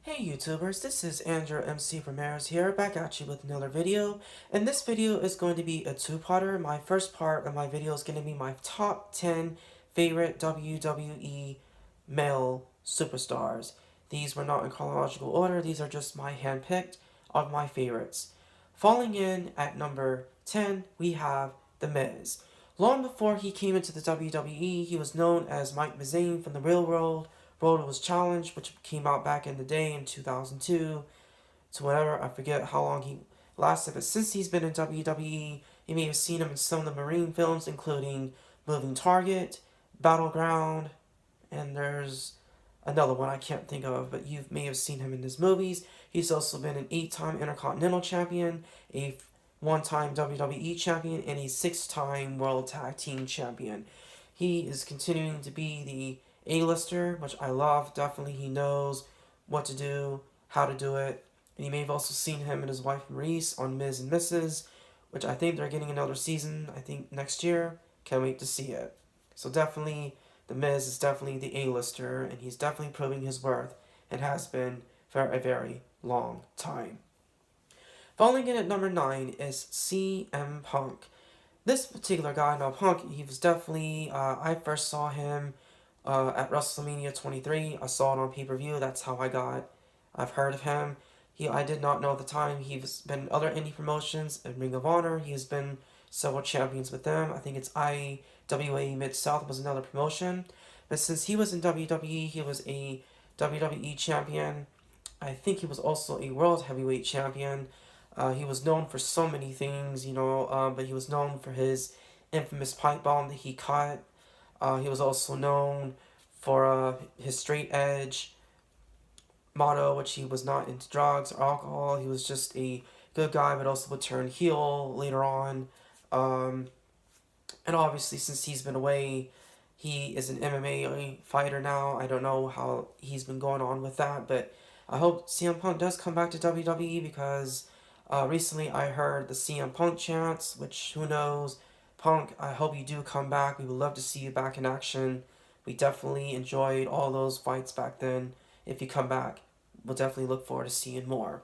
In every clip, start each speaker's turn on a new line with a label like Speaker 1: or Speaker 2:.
Speaker 1: Hey YouTubers, this is Andrew MC Ramirez here, back at you with another video. And this video is going to be a two-parter. My first part of my video is going to be my top 10 favorite WWE male superstars. These were not in chronological order, these are just my hand-picked of my favorites. Falling in at number 10, we have The Miz. Long before he came into the WWE, he was known as Mike Mizane from the Real World. Road was Challenge, which came out back in the day in 2002 to whatever. I forget how long he lasted, but since he's been in WWE, you may have seen him in some of the Marine films, including Moving Target, Battleground, and there's another one I can't think of, but you may have seen him in his movies. He's also been an 8-time Intercontinental Champion, a one-time WWE Champion, and a 6-time World Tag Team Champion. He is continuing to be the A-lister, which I love. Definitely he knows what to do, how to do it. And you may have also seen him and his wife Maurice on Ms. and Mrs., which I think they're getting another season, I think next year. Can't wait to see it. So definitely, The Miz is definitely the A-lister, and he's definitely proving his worth, and has been for a very long time. Falling in at number 9 is CM Punk. This particular guy, now Punk, he was definitely, I first saw him at WrestleMania 23. I saw it on pay-per-view. That's how I've heard of him. I did not know at the time. He's been in other indie promotions and Ring of Honor. He's been several champions with them. I think it's IWA Mid-South was another promotion. But since he was in WWE, he was a WWE champion. I think he was also a World Heavyweight champion. He was known for so many things, but he was known for his infamous pipe bomb that he caught. He was also known for his straight edge motto, which he was not into drugs or alcohol. He was just a good guy, but also would turn heel later on. And obviously, since he's been away, he is an MMA fighter now. I don't know how he's been going on with that, but I hope CM Punk does come back to WWE because recently I heard the CM Punk chants, which who knows. Punk, I hope you do come back. We would love to see you back in action. We definitely enjoyed all those fights back then. If you come back, we'll definitely look forward to seeing more.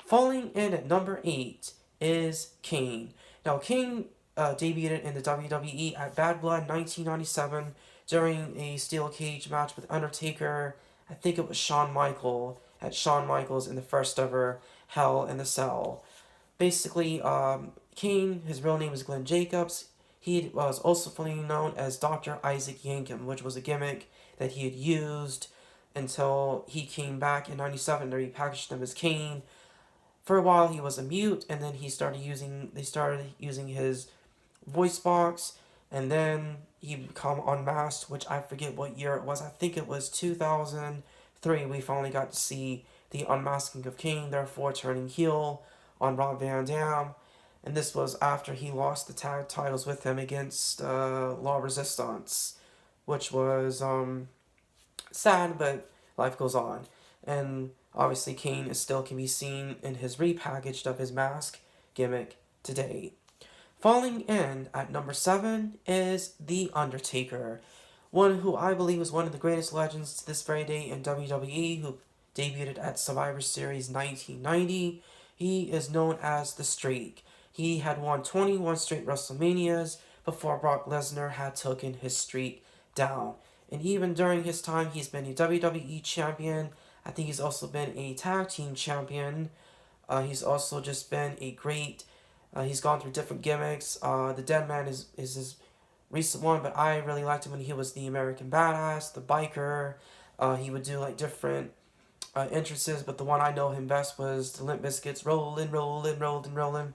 Speaker 1: Falling in at number 8 is Kane. Now, Kane debuted in the WWE at Bad Blood 1997 during a steel cage match with Undertaker. I think it was Shawn Michaels at Shawn Michaels in the first ever Hell in the Cell. Basically, Kane, his real name is Glenn Jacobs. He was also fully known as Dr. Isaac Yankem, which was a gimmick that he had used until he came back in 97. They repackaged him as Kane. For a while, he was a mute, and then they started using his voice box, and then he became unmasked, which I forget what year it was. I think it was 2003. We finally got to see the unmasking of Kane, therefore turning heel on Rob Van Dam. And this was after he lost the tag titles with him against La Resistance, which was sad, but life goes on. And obviously, Kane is still can be seen in his repackaged of his mask gimmick today. Falling in at number 7 is The Undertaker, one who I believe is one of the greatest legends to this very day in WWE, who debuted at Survivor Series 1990. He is known as The Streak. He had won 21 straight WrestleManias before Brock Lesnar had taken his streak down. And even during his time, he's been a WWE champion. I think he's also been a tag team champion. He's also just been a great. He's gone through different gimmicks. The Dead Man is his recent one, but I really liked him when he was the American Badass, the biker. He would do like different entrances, but the one I know him best was the Limp Bizkit's Rollin', Rollin', Rollin', Rollin'.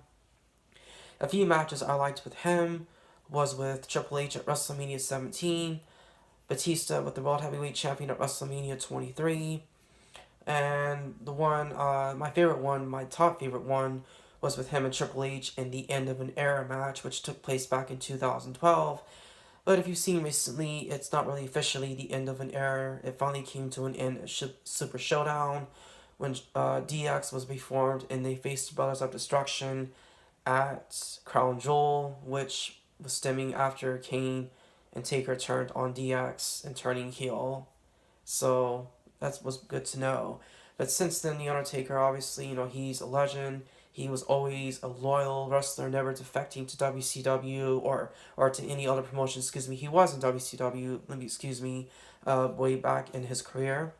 Speaker 1: A few matches I liked with him was with Triple H at WrestleMania 17, Batista with the World Heavyweight Champion at WrestleMania 23, and the one, my favorite one, my top favorite one, was with him and Triple H in the End of an Era match, which took place back in 2012. But if you've seen recently, it's not really officially the end of an era. It finally came to an end at Super Showdown when DX was reformed and they faced the Brothers of Destruction at Crown Jewel, which was stemming after Kane and Taker turned on DX and turning heel. So that was good to know. But since then, The Undertaker, obviously, he's a legend. He was always a loyal wrestler, never defecting to WCW or to any other promotion. Excuse me, he was in WCW. Let me excuse me, way back in his career.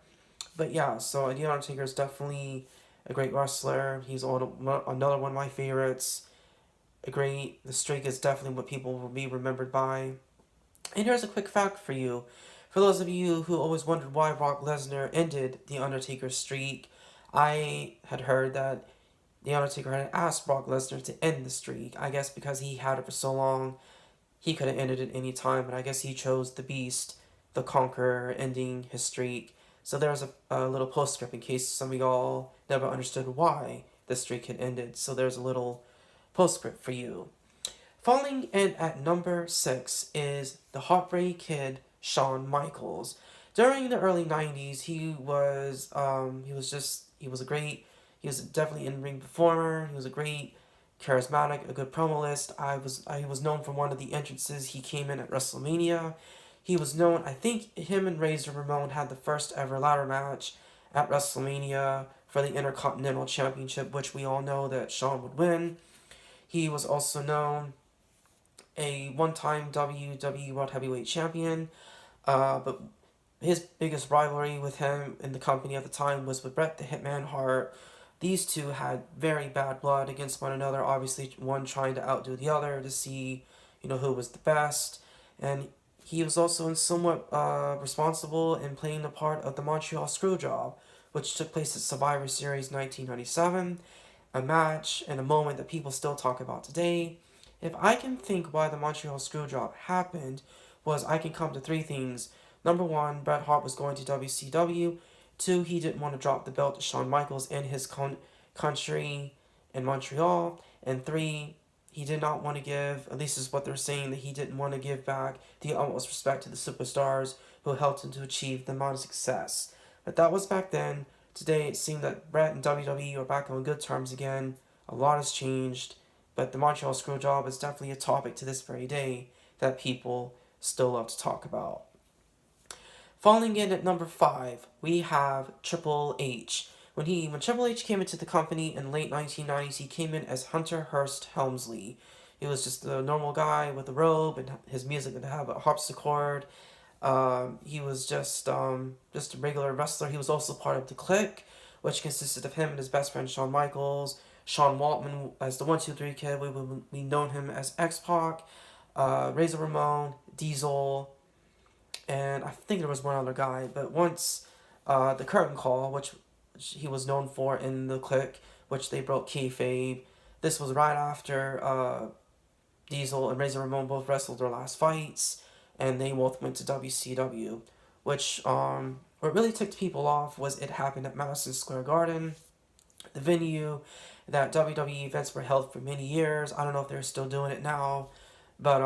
Speaker 1: But yeah, so The Undertaker is definitely a great wrestler. He's another one of my favorites. The streak is definitely what people will be remembered by. And here's a quick fact for you. For those of you who always wondered why Brock Lesnar ended The Undertaker's streak, I had heard that The Undertaker had asked Brock Lesnar to end the streak. I guess because he had it for so long, he could have ended it any time, but I guess he chose the Beast, the Conqueror, ending his streak. So there's a little postscript in case some of y'all never understood why the streak had ended. So there's a little postscript for you. Falling in at number 6 is the Heartbreak Kid, Shawn Michaels. During the early 90s, he was definitely in ring performer. He was a great charismatic, a good promo list. I was known for one of the entrances he came in at WrestleMania. He was known, I think him and Razor Ramon had the first ever ladder match at WrestleMania for the Intercontinental Championship, which we all know that Shawn would win. He was also known a one-time WWE World Heavyweight Champion, but his biggest rivalry with him in the company at the time was with Bret the Hitman Hart. These two had very bad blood against one another, obviously one trying to outdo the other to see, who was the best. And he was also somewhat responsible in playing the part of the Montreal Screwjob, which took place at Survivor Series 1997, a match and a moment that people still talk about today. If I can think why the Montreal Screwjob happened, I can come to three things. Number one, Bret Hart was going to WCW. Two, he didn't want to drop the belt to Shawn Michaels in his country in Montreal. And three, he did not want to give, at least is what they're saying, that he didn't want to give back the utmost respect to the superstars who helped him to achieve the amount of success. But that was back then. Today, it seemed that Bret and WWE are back on good terms again. A lot has changed, but the Montreal Screwjob is definitely a topic to this very day that people still love to talk about. Falling in at number 5, we have Triple H. When Triple H came into the company in late 1990s, he came in as Hunter Hearst Helmsley. He was just a normal guy with a robe, and his music would have a harpsichord. He was just a regular wrestler. He was also part of the Clique, which consisted of him and his best friend Shawn Michaels. Sean Waltman as the 1-2-3 Kid. We known him as X Pac, Razor Ramon, Diesel, and I think there was one other guy. But once the curtain call, which he was known for in the Clique, which they broke kayfabe. This was right after Diesel and Razor Ramon both wrestled their last fights, and they both went to WCW. Which what really ticked people off was it happened at Madison Square Garden, the venue that WWE events were held for many years. I don't know if they're still doing it now, but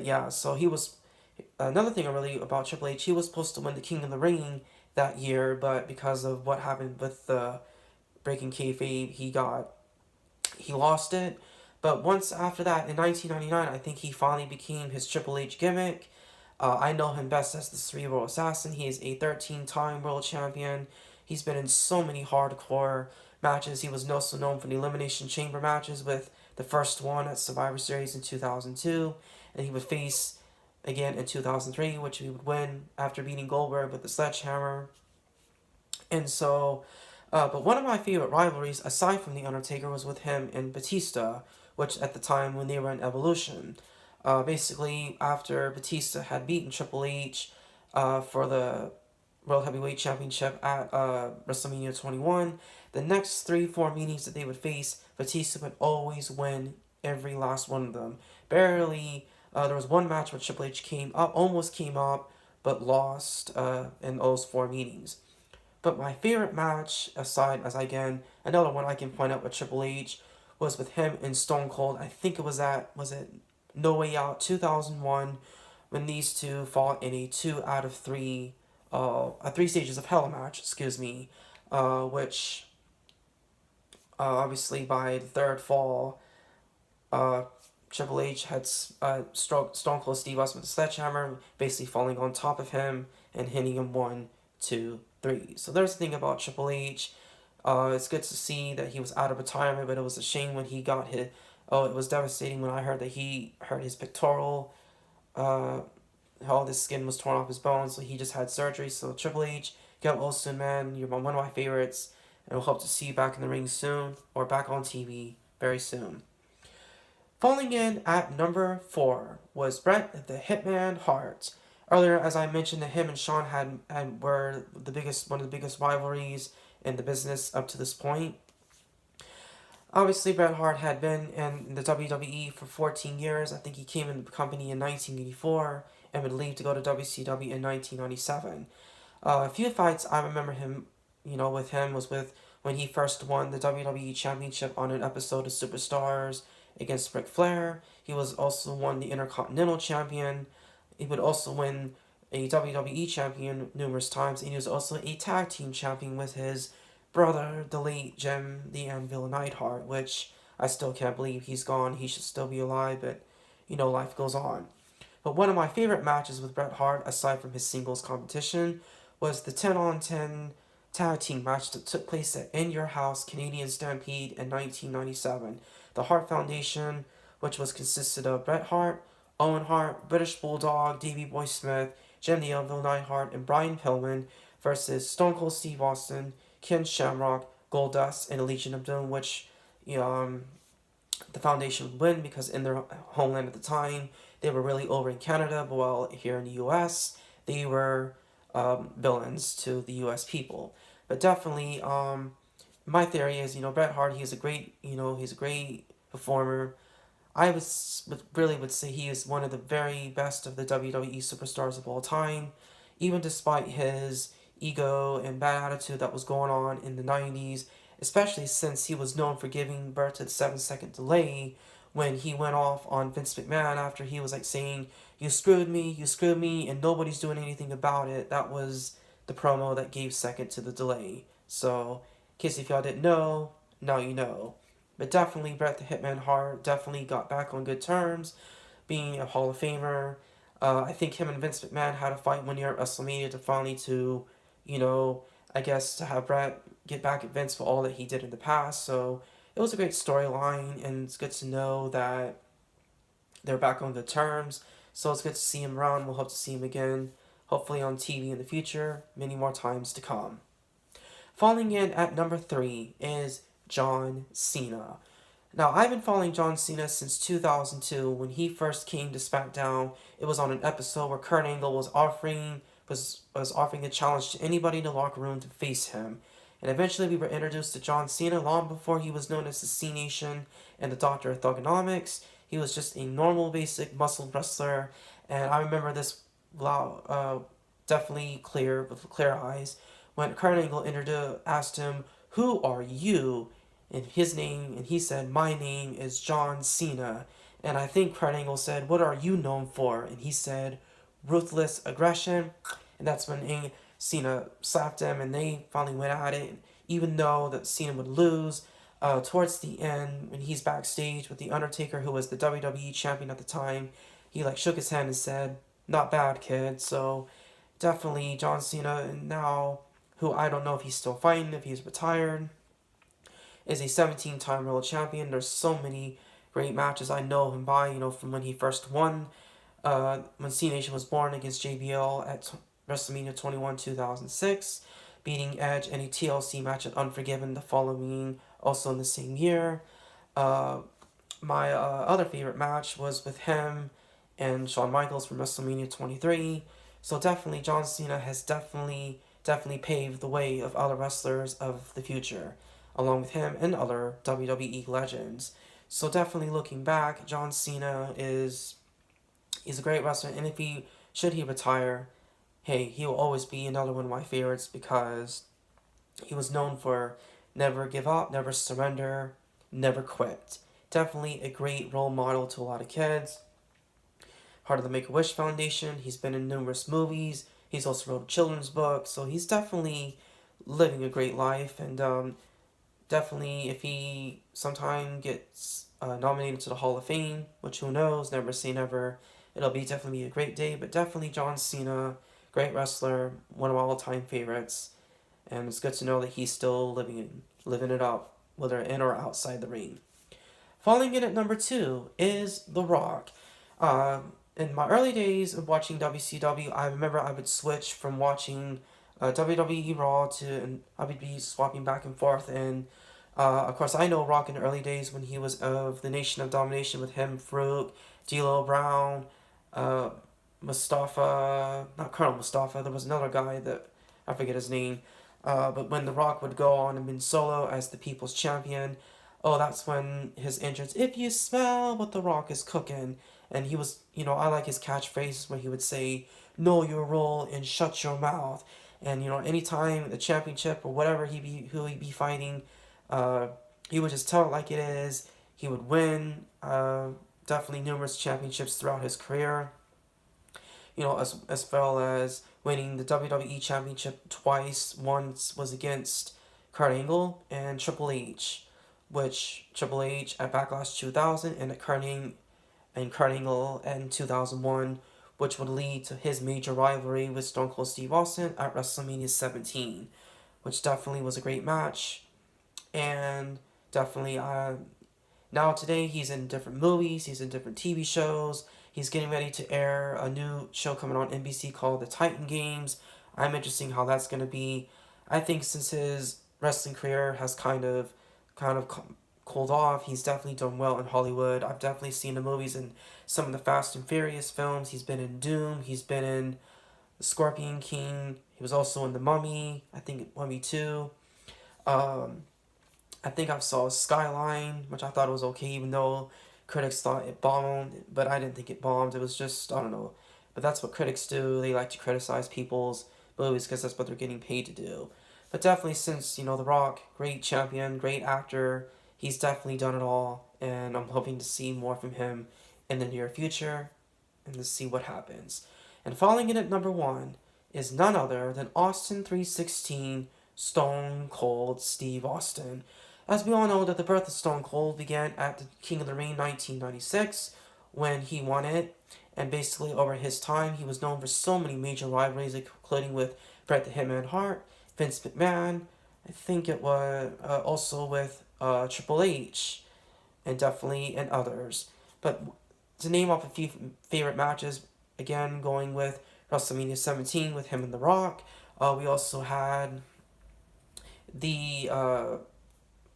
Speaker 1: yeah. So he was another thing I really about Triple H. He was supposed to win the King of the Ring that year, but because of what happened with the breaking kayfabe, he lost it. But once after that, in 1999, I think he finally became his Triple H gimmick. I know him best as the Cerebral Assassin. He is a 13-time world champion. He's been in so many hardcore matches. He was also known for the Elimination Chamber matches, with the first one at Survivor Series in 2002. And he would face again in 2003, which he would win after beating Goldberg with the sledgehammer. And so, but one of my favorite rivalries, aside from The Undertaker, was with him and Batista, which at the time when they were in Evolution. Basically, after Batista had beaten Triple H for the World Heavyweight Championship at WrestleMania 21, the next 3-4 meetings that they would face, Batista would always win every last one of them. Barely, there was one match where Triple H almost came up, but lost in those 4 meetings. But my favorite match, another one I can point out with Triple H, was with him and Stone Cold. I think it was No Way Out 2001, when these two fought in a 2 out of 3, a 3 stages of hell match, which obviously by the third fall, Triple H had struck Stone Cold Steve Austin with a sledgehammer, basically falling on top of him and hitting him 1, 2, 3. So there's the thing about Triple H. It's good to see that he was out of retirement, but it was a shame when he got hit. Oh, it was devastating when I heard that he hurt his pectoral. Uh, all his skin was torn off his bones, so he just had surgery. So Triple H, get well soon, man. You're one of my favorites, and we'll hope to see you back in the ring soon or back on TV very soon. Falling in at number 4 was Bret the Hitman Hart. Earlier, as I mentioned, that him and Shawn had were one of the biggest rivalries in the business up to this point. Obviously, Bret Hart had been in the WWE for 14 years. I think he came in the company in 1984 and would leave to go to WCW in 1997. A few fights I remember him, with him was with when he first won the WWE Championship on an episode of Superstars against Ric Flair. He was also won the Intercontinental Champion. He would also win a WWE Champion numerous times, and he was also a tag team champion with his brother, the late Jim the Anvil Neidhart, which I still can't believe he's gone. He should still be alive, but life goes on. But one of my favorite matches with Bret Hart, aside from his singles competition, was the 10 on 10 tag team match that took place at In Your House Canadian Stampede in 1997. The Hart Foundation, which was consisted of Bret Hart, Owen Hart, British Bulldog, Davey Boy Smith, Jim the Anvil Neidhart, and Brian Pillman versus Stone Cold Steve Austin, Ken Shamrock, Goldust, and the Legion of Doom, which the Foundation would win because in their homeland at the time, they were really over in Canada, but while here in the U.S., they were villains to the U.S. people. But definitely, my theory is, Bret Hart, he's a great performer. Really would say he is one of the very best of the WWE superstars of all time, even despite his ego and bad attitude that was going on in the 90s, especially since he was known for giving birth to the 7-second delay when he went off on Vince McMahon after he was like saying, you screwed me, and nobody's doing anything about it. That was the promo that gave second to the delay. So, in case if y'all didn't know, now you know. But definitely Bret the Hitman Hart definitely got back on good terms, being a Hall of Famer. I think him and Vince McMahon had a fight one year at WrestleMania to finally I guess to have Bret get back at Vince for all that he did in the past. So it was a great storyline, and it's good to know that they're back on good terms. So it's good to see him around. We'll hope to see him again, hopefully on TV in the future, many more times to come. Falling in at number 3 is John Cena. Now, I've been following John Cena since 2002 when he first came to SmackDown. It was on an episode where Kurt Angle was offering a challenge to anybody in the locker room to face him. And eventually we were introduced to John Cena long before he was known as the C Nation and the Doctor of Thugonomics. He was just a normal, basic muscle wrestler. And I remember this definitely clear, with clear eyes, when Kurt Angle asked him, "Who are you?" And he said, "My name is John Cena." And I think Kurt Angle said, "What are you known for?" And he said, "Ruthless aggression." And that's when Cena slapped him, and they finally went at it. Even though that Cena would lose, towards the end, when he's backstage with the Undertaker, who was the WWE champion at the time, he shook his hand and said, "Not bad, kid." So definitely John Cena, and now, who I don't know if he's still fighting, if he's retired, is a 17-time world champion. There's so many great matches I know him by, from when he first won, when C Nation was born against JBL at WrestleMania 21 2006, beating Edge in a TLC match at Unforgiven the following, also in the same year. My other favorite match was with him and Shawn Michaels from WrestleMania 23. So definitely John Cena has definitely paved the way of other wrestlers of the future, along with him and other WWE legends. So definitely looking back, John Cena he's a great wrestler, and should he retire, hey, he will always be another one of my favorites because he was known for never give up, never surrender, never quit. Definitely a great role model to a lot of kids. Part of the Make-A-Wish Foundation. He's been in numerous movies. He's also wrote a children's book. So he's definitely living a great life. And definitely, if he sometime gets nominated to the Hall of Fame, which who knows, never say never, it'll definitely be a great day. But definitely John Cena, great wrestler, one of my all-time favorites. and it's good to know that he's still living it up, whether in or outside the ring. Falling in at number two is The Rock. In my early days of watching WCW, I remember I would switch from watching WWE Raw to, and I would be swapping back and forth. And of course, I know Rock in the early days when he was of the Nation of Domination with him, Farouk, D'Lo Brown, uh, Mustafa, not Colonel Mustafa. There was another guy that I forget his name. But when The Rock would go on and win solo as the People's Champion, oh, that's when his entrance, if you smell what The Rock is cooking. And he was, I like his catchphrases where he would say, know your role and shut your mouth. And, anytime the championship or whatever who he'd be fighting, uh, he would just tell it like it is. He would win, definitely numerous championships throughout his career, as well as winning the WWE Championship twice. Once was against Kurt Angle and Triple H, which Triple H at Backlash 2000 and Kurt Angle in 2001, which would lead to his major rivalry with Stone Cold Steve Austin at WrestleMania 17, which definitely was a great match. And definitely, now today he's in different movies, he's in different TV shows. He's getting ready to air a new show coming on NBC called The Titan Games. I'm interested in how that's going to be. I think since his wrestling career has kind of cooled off, he's definitely done well in Hollywood. I've definitely seen the movies and some of the Fast and Furious films. He's been in Doom. He's been in The Scorpion King. He was also in The Mummy. I think Mummy 2. I think I saw Skyline, which I thought was okay, even though critics thought it bombed, but I didn't think it bombed. It was just, I don't know. But that's what critics do. They like to criticize people's movies because that's what they're getting paid to do. But definitely, since, The Rock, great champion, great actor, he's definitely done it all. And I'm hoping to see more from him in the near future and to see what happens. And falling in at number one is none other than Austin 316 Stone Cold Steve Austin. As we all know, that the birth of Stone Cold began at the King of the Ring 1996 when he won it. And basically, over his time, he was known for so many major rivalries, including with Bret the Hitman Hart, Vince McMahon. I think it was also with Triple H, and definitely and others. But to name off a few favorite matches, again going with WrestleMania 17 with him and The Rock. We also had the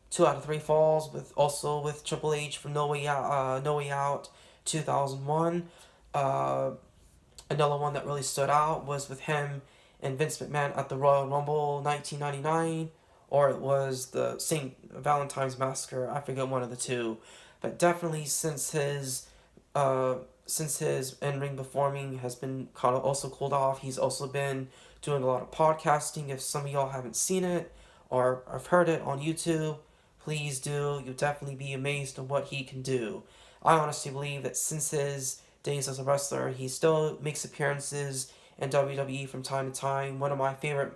Speaker 1: 2 out of 3 falls with Triple H from No Way Out 2001. Another one that really stood out was with him and Vince McMahon at the Royal Rumble 1999, or it was the St. Valentine's Massacre. I forget one of the two, but definitely since his in-ring performing has been kind of also cooled off, he's also been doing a lot of podcasting. If some of y'all haven't seen it or have heard it on YouTube, please do. You'll definitely be amazed at what he can do. I honestly believe that since his days as a wrestler, he still makes appearances in WWE from time to time. One of my favorite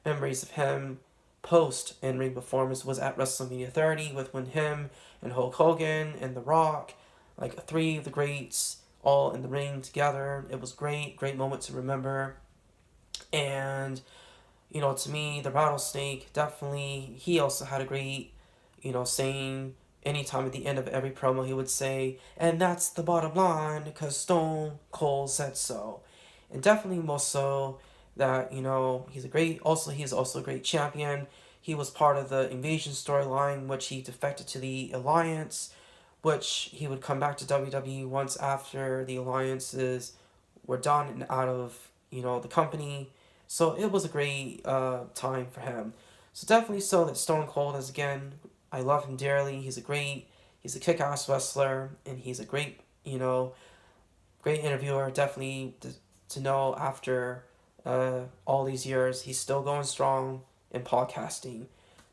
Speaker 1: memories of him post in-ring performance was at WrestleMania 30 with when him and Hulk Hogan and The Rock, like 3 of the greats, all in the ring together. It was great moment to remember. And, to me, the Rattlesnake, definitely, he also had a great, saying anytime at the end of every promo, he would say, and that's the bottom line, because Stone Cold said so. And definitely most so that, he's also a great champion. He was part of the Invasion storyline, which he defected to the Alliance, which he would come back to WWE once after the alliances were done and out of, the company. So it was a great time for him. So definitely so that Stone Cold is, again, I love him dearly. He's a kick-ass wrestler, and he's a great, great interviewer. Definitely to know after all these years, he's still going strong in podcasting.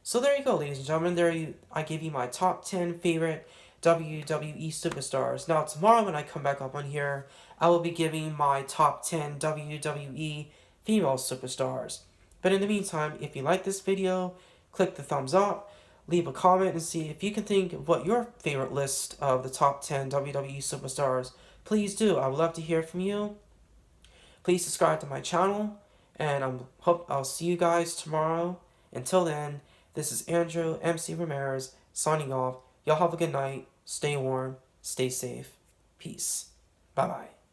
Speaker 1: So there you go, ladies and gentlemen. I gave you my top 10 favorite WWE superstars. Now tomorrow when I come back up on here, I will be giving my top 10 WWE female superstars. But in the meantime, if you like this video, click the thumbs up, leave a comment, and see if you can think of what your favorite list of the top 10 WWE superstars. Please do. I would love to hear from you. Please subscribe to my channel, and hope I'll see you guys tomorrow. Until then, this is Andrew MC Ramirez signing off. Y'all have a good night. Stay warm. Stay safe. Peace. Bye bye.